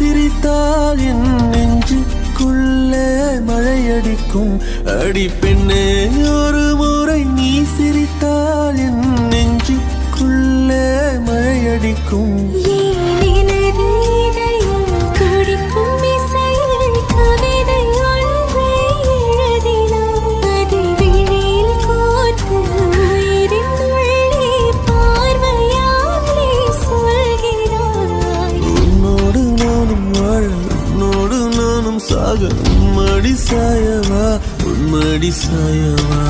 சிரித்தால் என் நெஞ்சுக்குள்ளே மழையடிக்கும். அடி பெண்ணே ஒரு முறை நீ சிரித்தால் என் நெஞ்சுக்குள்ளே மழையடிக்கும். சாக உம்மடி சாயவா, உம்மடி சாயவா.